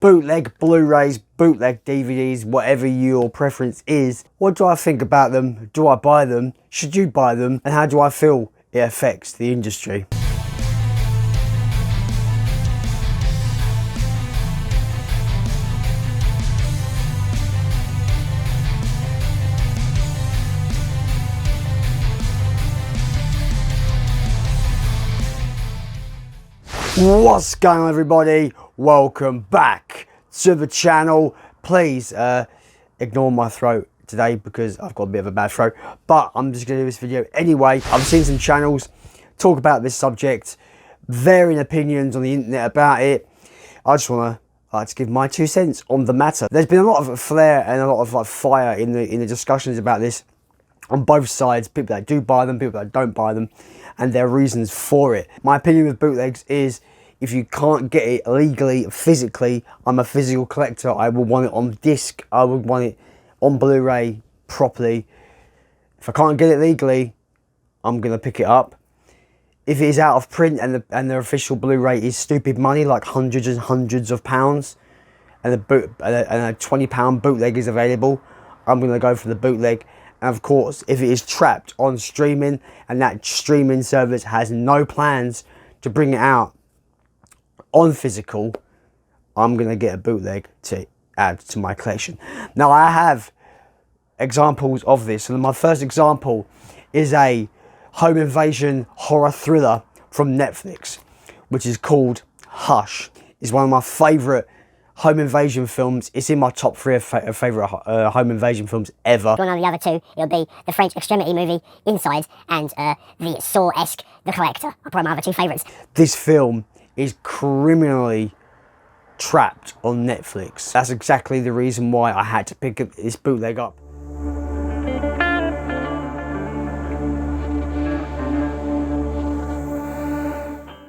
Bootleg Blu-rays, bootleg DVDs, whatever your preference is. What do I think about them? Do I buy them? Should you buy them? And how do I feel it affects the industry? What's going on, everybody? Welcome back to the channel. Please ignore my throat today because I've got a bit of a bad throat, but I'm just going to do this video anyway. I've seen some channels talk about this subject, varying opinions on the internet about it. I just want to give my 2 cents on the matter. There's been a lot of flare and a lot of fire in the discussions about this on both sides. People that do buy them, people that don't buy them, and their reasons for it. My opinion with bootlegs is, if you can't get it legally, physically, I'm a physical collector. I will want it on disc. I would want it on Blu-ray properly. If I can't get it legally, I'm gonna pick it up. If it is out of print and the official Blu-ray is stupid money, like hundreds and hundreds of pounds, and a £20 bootleg is available, I'm gonna go for the bootleg. And of course, if it is trapped on streaming and that streaming service has no plans to bring it out on physical, I'm gonna get a bootleg to add to my collection. Now, I have examples of this, and my first example is a home invasion horror thriller from Netflix, which is called Hush. It's one of my favourite home invasion films. It's in my top 3 of favourite home invasion films ever. If you want to know the other 2, it'll be the French extremity movie Inside and the Saw-esque The Collector. Are probably my other 2 favourites. This film is criminally trapped on Netflix. That's exactly the reason why I had to pick this bootleg up.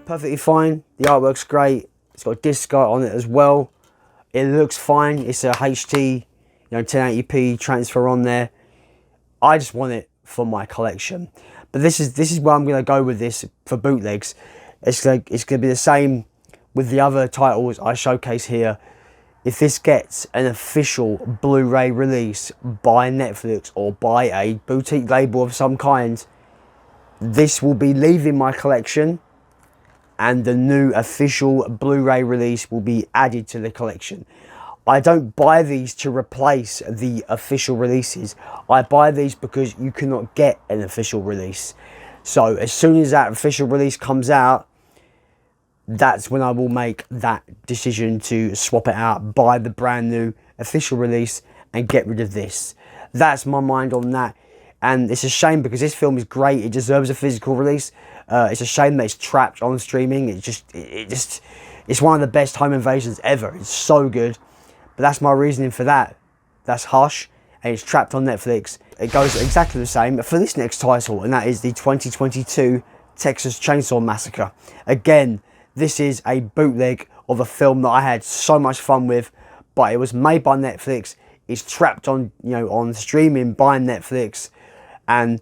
Perfectly fine. The artwork's great. It's got a disc on it as well. It looks fine. It's a HD, 1080p transfer on there. I just want it for my collection. But this is where I'm going to go with this for bootlegs. It's going to be the same with the other titles I showcase here. If this gets an official Blu-ray release by Netflix or by a boutique label of some kind, this will be leaving my collection, and the new official Blu-ray release will be added to the collection. I don't buy these to replace the official releases. I buy these because you cannot get an official release. So as soon as that official release comes out, that's when I will make that decision to swap it out, buy the brand new official release and get rid of this. That's my mind on that. And it's a shame because this film is great. It deserves a physical release. It's a shame that it's trapped on streaming. It's one of the best home invasions ever. It's so good. But that's my reasoning for that. That's Hush, and it's trapped on Netflix. It goes exactly the same for this next title, and that is the 2022 Texas Chainsaw Massacre. Again, this is a bootleg of a film that I had so much fun with, but it was made by Netflix. It's trapped on, on streaming by Netflix, and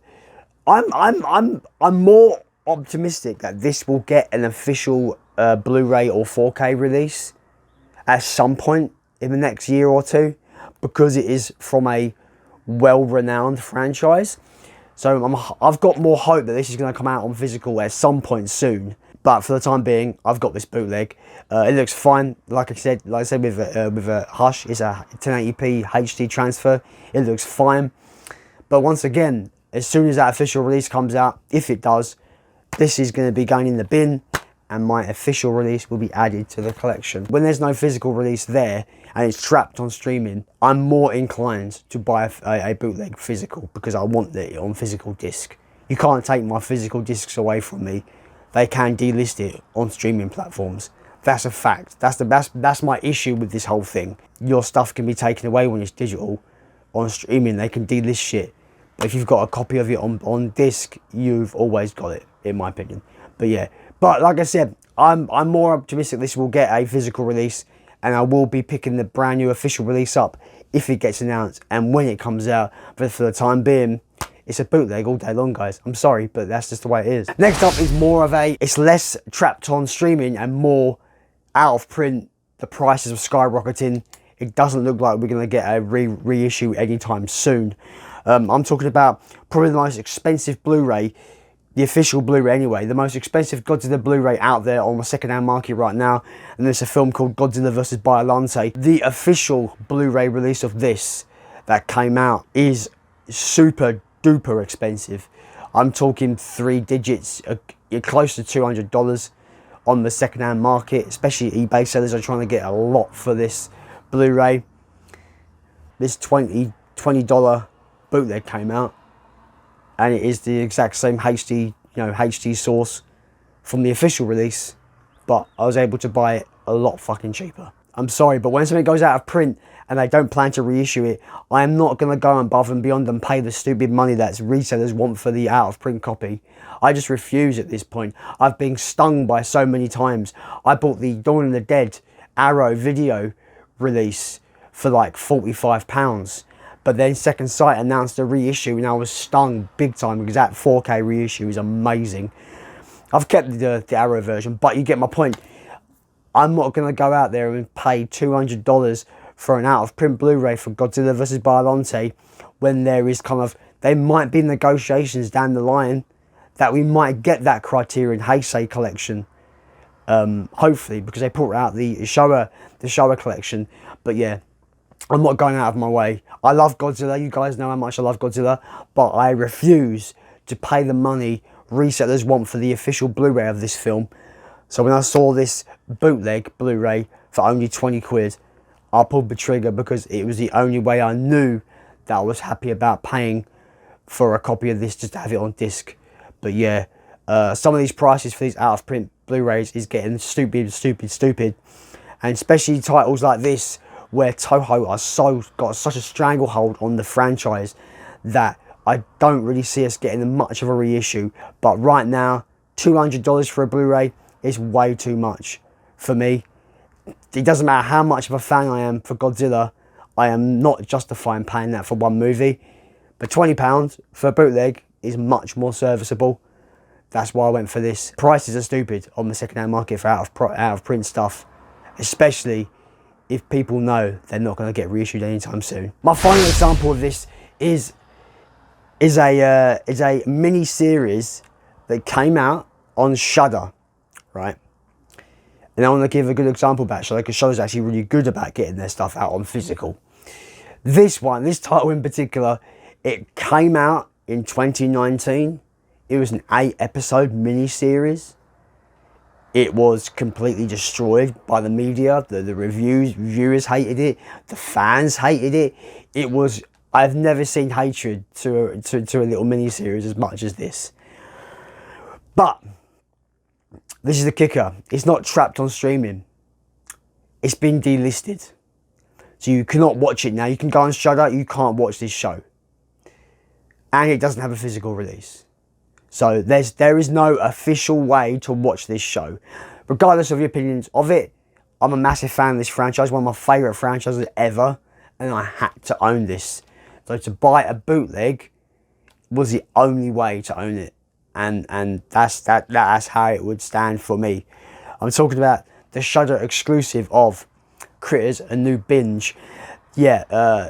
I'm more optimistic that this will get an official Blu-ray or 4K release at some point in the next year or 2, because it is from a well-renowned franchise. So I've got more hope that this is going to come out on physical at some point soon. But for the time being, I've got this bootleg. It looks fine. Like I said with a Hush, it's a 1080p HD transfer. It looks fine. But once again, as soon as that official release comes out, if it does, this is going to be going in the bin, and my official release will be added to the collection. When there's no physical release there and it's trapped on streaming, I'm more inclined to buy a bootleg physical because I want it on physical disc. You can't take my physical discs away from me. They can delist it on streaming platforms. That's a fact. That's my issue with this whole thing. Your stuff can be taken away when it's digital. On streaming, they can delist shit. But if you've got a copy of it on disc, you've always got it, in my opinion. But yeah, but like I said, I'm more optimistic this will get a physical release, and I will be picking the brand new official release up if it gets announced and when it comes out. But for the time being, it's a bootleg all day long, guys. I'm sorry, but that's just the way it is. Next up is more of it's less trapped on streaming and more out of print the prices are skyrocketing. It doesn't look like we're going to get a reissue anytime soon. I'm talking about probably the most expensive Blu-ray, the official Blu-ray anyway, the most expensive Godzilla Blu-ray out there on the second-hand market right now, and there's a film called Godzilla vs. Biollante. The official Blu-ray release of this that came out is super duper expensive. I'm talking 3 digits, close to $200 on the second-hand market, especially eBay sellers are trying to get a lot for this Blu-ray. This $20 bootleg came out, and it is the exact same HD source from the official release, but I was able to buy it a lot fucking cheaper. I'm sorry, but when something goes out of print and they don't plan to reissue it, I am not going to go above and beyond and pay the stupid money that resellers want for the out of print copy. I just refuse at this point. I've been stung by so many times. I bought the Dawn of the Dead Arrow video release for like £45, but then Second Sight announced a reissue and I was stung big time because that 4K reissue is amazing. I've kept the Arrow version, but you get my point. I'm not going to go out there and pay $200 for an out-of-print Blu-ray for Godzilla vs. Biollante when there is there might be negotiations down the line that we might get that Criterion Heisei collection. Hopefully, because they put out the Showa collection. But yeah, I'm not going out of my way. I love Godzilla. You guys know how much I love Godzilla, but I refuse to pay the money resellers want for the official Blu-ray of this film. So when I saw this bootleg Blu-ray for only 20 quid, I pulled the trigger because it was the only way I knew that I was happy about paying for a copy of this just to have it on disc. But yeah, some of these prices for these out-of-print Blu-rays is getting stupid. And especially titles like this, where Toho got such a stranglehold on the franchise that I don't really see us getting much of a reissue. But right now, $200 for a Blu-ray is way too much for me. It doesn't matter how much of a fan I am for Godzilla, I am not justifying paying that for one movie. But £20 for a bootleg is much more serviceable. That's why I went for this. Prices are stupid on the second-hand market for out-of-print stuff, especially if people know they're not going to get reissued anytime soon. My final example of this is a mini series that came out on Shudder, right? And I want to give a good example about Shudder because Shudder's actually really good about getting their stuff out on physical. This title in particular, it came out in 2019. It was an 8-episode mini-series. It was completely destroyed by the media. The reviewers hated it. The fans hated it. I've never seen hatred to a little mini-series as much as this. But this is the kicker. It's not trapped on streaming. It's been delisted. So you cannot watch it now. You can go on Shudder, you can't watch this show. And it doesn't have a physical release. So there is no official way to watch this show. Regardless of your opinions of it, I'm a massive fan of this franchise, one of my favourite franchises ever, and I had to own this. So to buy a bootleg was the only way to own it. And that's how it would stand for me. I'm talking about the Shudder exclusive of Critters: A New Binge. Yeah,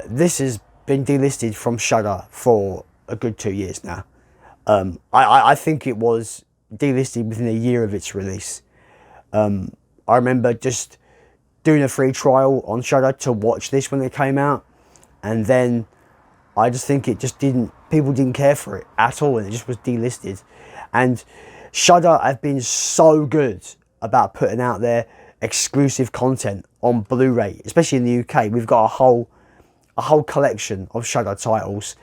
this has been delisted from Shudder for a good 2 years now. I think it was delisted within a year of its release. I remember just doing a free trial on Shudder to watch this when it came out, and then I just think people didn't care for it at all, and it just was delisted. And Shudder have been so good about putting out their exclusive content on Blu-ray, especially in the UK. We've got a whole collection of Shudder titles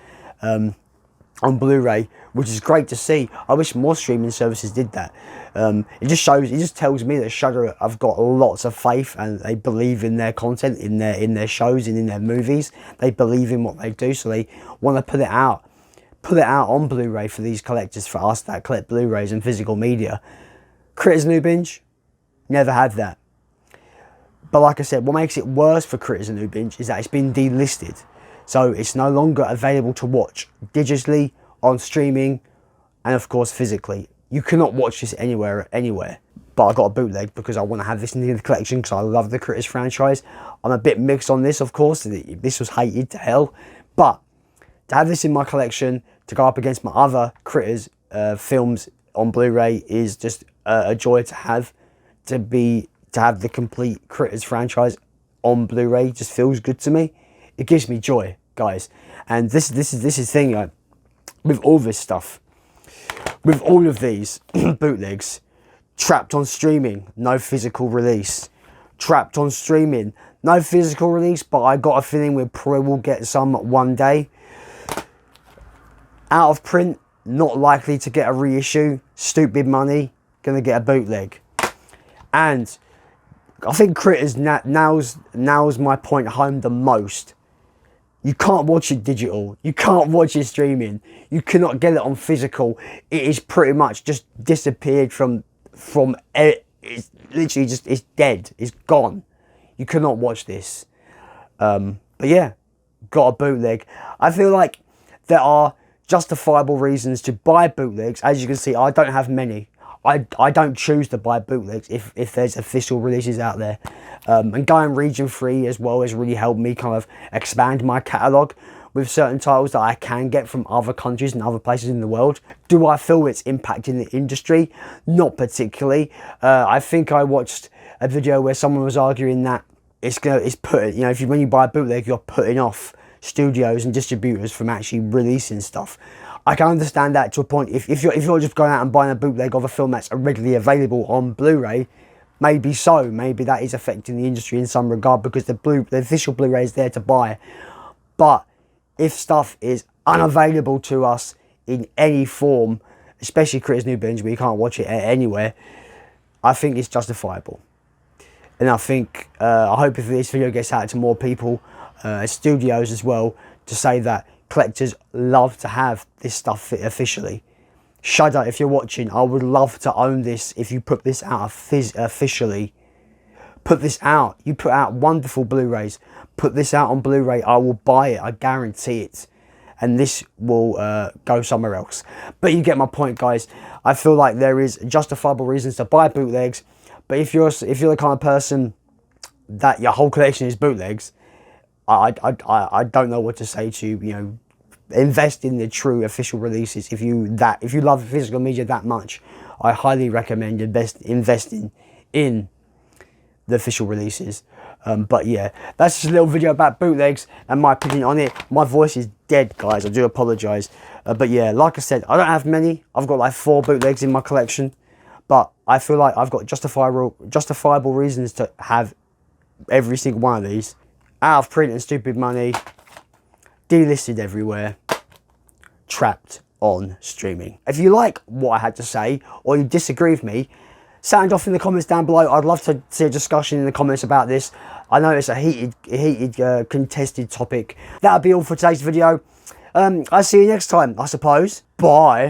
on Blu-ray, which is great to see. I wish more streaming services did that. It just tells me that Shudder have got lots of faith and they believe in their content, in their shows and in their movies. They believe in what they do, so they want to put it out on Blu-ray for these collectors, for us that collect Blu-rays and physical media. Critters: New Binge, never had that. But like I said, what makes it worse for Critters: New Binge is that it's been delisted. So it's no longer available to watch digitally, on streaming, and of course physically. You cannot watch this anywhere. but I got a bootleg because I want to have this in the collection because I love the Critters franchise. I'm a bit mixed on this, of course. This was hated to hell, but to have this in my collection, to go up against my other Critters films on Blu-ray is just a joy to have. To have the complete Critters franchise on Blu-ray just feels good to me. It gives me joy, guys. And this is the thing, like, with all this stuff, with all of these bootlegs, trapped on streaming, no physical release. Trapped on streaming, no physical release, but I got a feeling we probably will get some one day. Out of print, not likely to get a reissue. Stupid money, gonna get a bootleg. And I think Critters nails my point home the most. You can't watch it digital. You can't watch it streaming. You cannot get it on physical. It is pretty much just disappeared from it's literally just, it's dead. It's gone. You cannot watch this. But yeah, got a bootleg. I feel like there are justifiable reasons to buy bootlegs. As you can see, I don't have many. I don't choose to buy bootlegs if there's official releases out there. And going region free as well has really helped me kind of expand my catalogue with certain titles that I can get from other countries and other places in the world. Do I feel it's impacting the industry? Not particularly. I think I watched a video where someone was arguing that when you buy a bootleg, you're putting off studios and distributors from actually releasing stuff. I can understand that to a point. If you're just going out and buying a bootleg of a film that's readily available on Blu-ray, maybe so. Maybe that is affecting the industry in some regard because the official Blu-ray is there to buy. But if stuff is unavailable to us in any form, especially Critters New Binge, where you can't watch it anywhere, I think it's justifiable. And I think, I hope if this video gets out to more people, studios as well, to say that collectors love to have this stuff officially. Shudder, if you're watching, I would love to own this if you put this out officially. Put this out. You put out wonderful Blu-rays. Put this out on Blu-ray. I will buy it. I guarantee it. And this will go somewhere else. But you get my point, guys. I feel like there is justifiable reasons to buy bootlegs. But if you're the kind of person that your whole collection is bootlegs, I don't know what to say to you. You know, invest in the true official releases. If you love physical media that much, I highly recommend investing in the official releases. But yeah, that's just a little video about bootlegs and my opinion on it. My voice is dead, guys. I do apologise. But yeah, like I said, I don't have many. I've got like 4 bootlegs in my collection, but I feel like I've got justifiable reasons to have every single one of these. Out of print and stupid money, delisted everywhere, trapped on streaming. If you like what I had to say, or you disagree with me, sound off in the comments down below. I'd love to see a discussion in the comments about this. I know it's a heated, contested topic. That'll be all for today's video. I'll see you next time, I suppose. Bye.